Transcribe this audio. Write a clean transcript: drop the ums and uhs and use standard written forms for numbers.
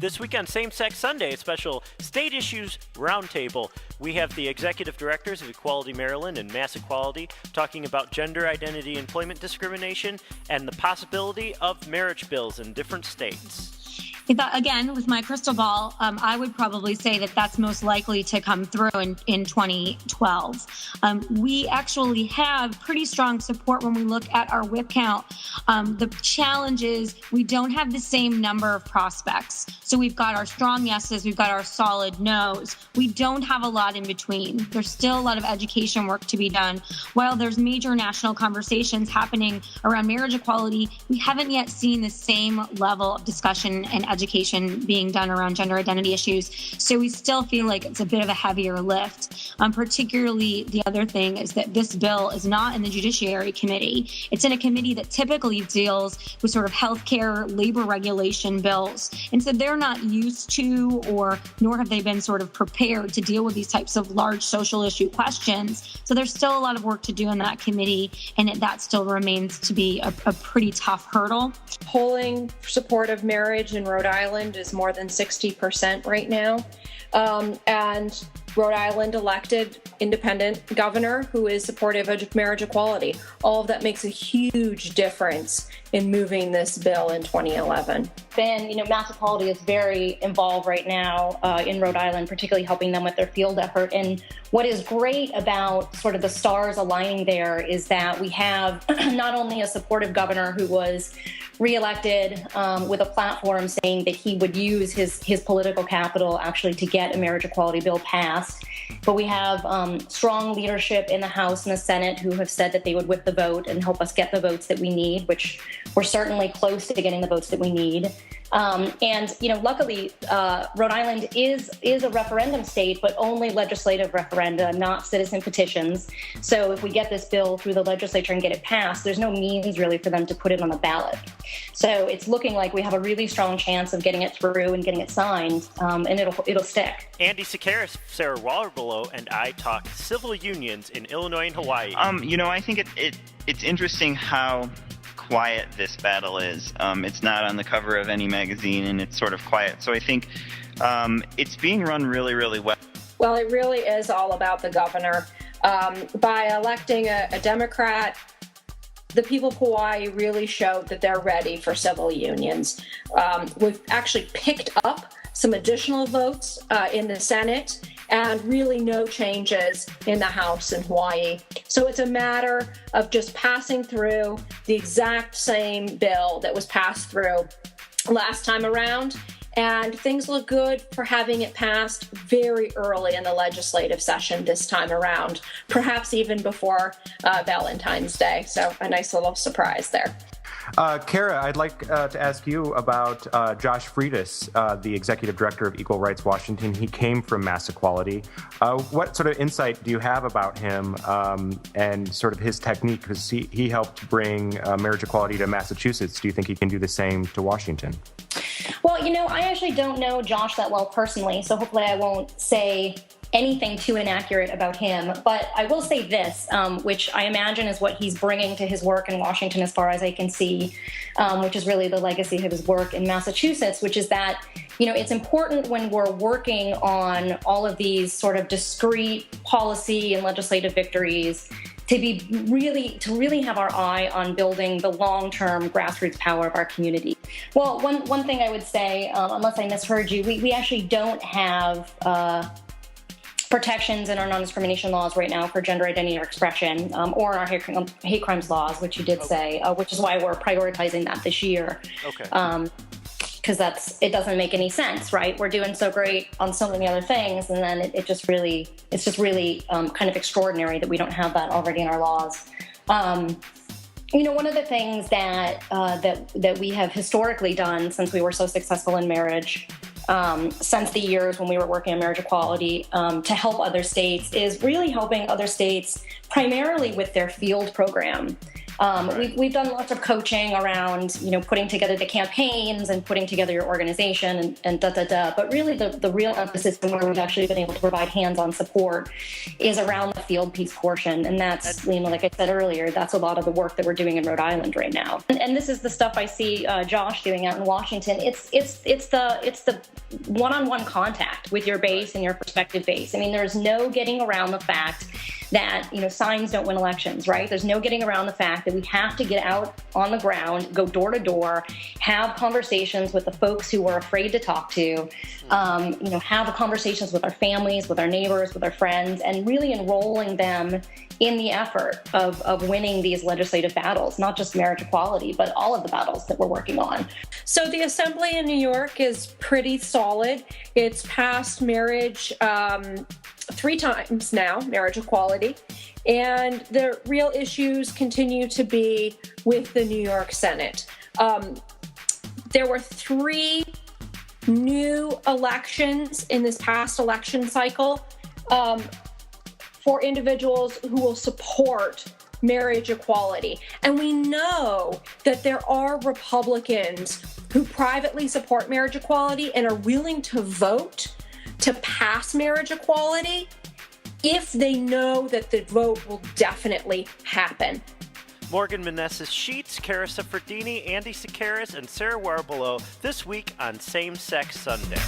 This week on Same Sex Sunday, a special State Issues Roundtable. We have the Executive Directors of Equality Maryland and MassEquality talking about gender identity employment discrimination and the possibility of marriage bills in different states. Again, with my crystal ball, I would probably say that that's most likely to come through in 2012. We actually have pretty strong support when we look at our whip count. The challenge is we don't have the same number of prospects. So we've got our strong yeses, we've got our solid nos. We don't have a lot in between. There's still a lot of education work to be done. While there's major national conversations happening around marriage equality, we haven't yet seen the same level of discussion and education being done around gender identity issues. So we still feel like it's a bit of a heavier lift. Particularly, the other thing is that this bill is not in the Judiciary Committee. It's in a committee that typically deals with sort of healthcare, labor regulation bills. And so they're not used to, or nor have they been sort of prepared to deal with these types of large social issue questions. So there's still a lot of work to do in that committee, and that still remains to be a pretty tough hurdle. Polling support of marriage in Rhode Island is more than 60% right now. And Rhode Island elected independent governor who is supportive of marriage equality. All of that makes a huge difference in moving this bill in 2011. And, MassEquality is very involved right now in Rhode Island, particularly helping them with their field effort. And what is great about sort of the stars aligning there is that we have not only a supportive governor who was reelected with a platform saying that he would use his political capital actually to get a marriage equality bill passed, but we have strong leadership in the House and the Senate who have said that they would whip the vote and help us get the votes that we need, which we're certainly close to getting the votes that we need. Luckily, Rhode Island is a referendum state, but only legislative referenda, not citizen petitions. So if we get this bill through the legislature and get it passed, there's no means really for them to put it on the ballot. So it's looking like we have a really strong chance of getting it through and getting it signed, and it'll stick. Andy Szekeres, Sarah Warbelow, and I talk civil unions in Illinois and Hawaii. I think it's interesting how quiet this battle is. It's not on the cover of any magazine, and it's sort of quiet. So I think it's being run really, really well. Well, it really is all about the governor. By electing a Democrat, the people of Hawaii really showed that they're ready for civil unions. We've actually picked up some additional votes in the Senate, and really no changes in the House in Hawaii. So it's a matter of just passing through the exact same bill that was passed through last time around. And things look good for having it passed very early in the legislative session this time around, perhaps even before Valentine's Day. So a nice little surprise there. Kara, I'd like to ask you about Josh Freitas, the Executive Director of Equal Rights Washington. He came from MassEquality. What sort of insight do you have about him and sort of his technique? Because he helped bring marriage equality to Massachusetts. Do you think he can do the same to Washington? Well, I actually don't know Josh that well personally, so hopefully I won't say anything too inaccurate about him. But I will say this, which I imagine is what he's bringing to his work in Washington as far as I can see, which is really the legacy of his work in Massachusetts, which is that, it's important when we're working on all of these sort of discrete policy and legislative victories to really have our eye on building the long-term grassroots power of our community. Well, one thing I would say, unless I misheard you, we actually don't have protections in our non-discrimination laws right now for gender identity or expression, or in our hate crimes laws, which you did say, which is why we're prioritizing that this year. Okay. Because it doesn't make any sense, right? We're doing so great on so many other things, and then it's just really kind of extraordinary that we don't have that already in our laws. One of the things that we have historically done since we were so successful in marriage, since the years when we were working on marriage equality, to help other states, is really helping other states primarily with their field program. We've done lots of coaching around, putting together the campaigns and putting together your organization and But really the real emphasis and where we've actually been able to provide hands-on support is around the field piece portion. And that's, like I said earlier, that's a lot of the work that we're doing in Rhode Island right now. And this is the stuff I see Josh doing out in Washington. It's the one-on-one contact with your base and your prospective base. I mean, there's no getting around the fact that, signs don't win elections, right? There's no getting around the fact that we have to get out on the ground, go door to door, have conversations with the folks who we're afraid to talk to, have conversations with our families, with our neighbors, with our friends, and really enrolling them in the effort of winning these legislative battles, not just marriage equality, but all of the battles that we're working on. So the Assembly in New York is pretty solid. It's passed marriage 3 times now, marriage equality. And the real issues continue to be with the New York Senate. There were 3 new elections in this past election cycle for individuals who will support marriage equality. And we know that there are Republicans who privately support marriage equality and are willing to vote to pass marriage equality if they know that the vote will definitely happen. Morgan Meneses-Sheets, Kara Suffredini, Andy Szekeres, and Sarah Warbelow this week on Same Sex Sunday.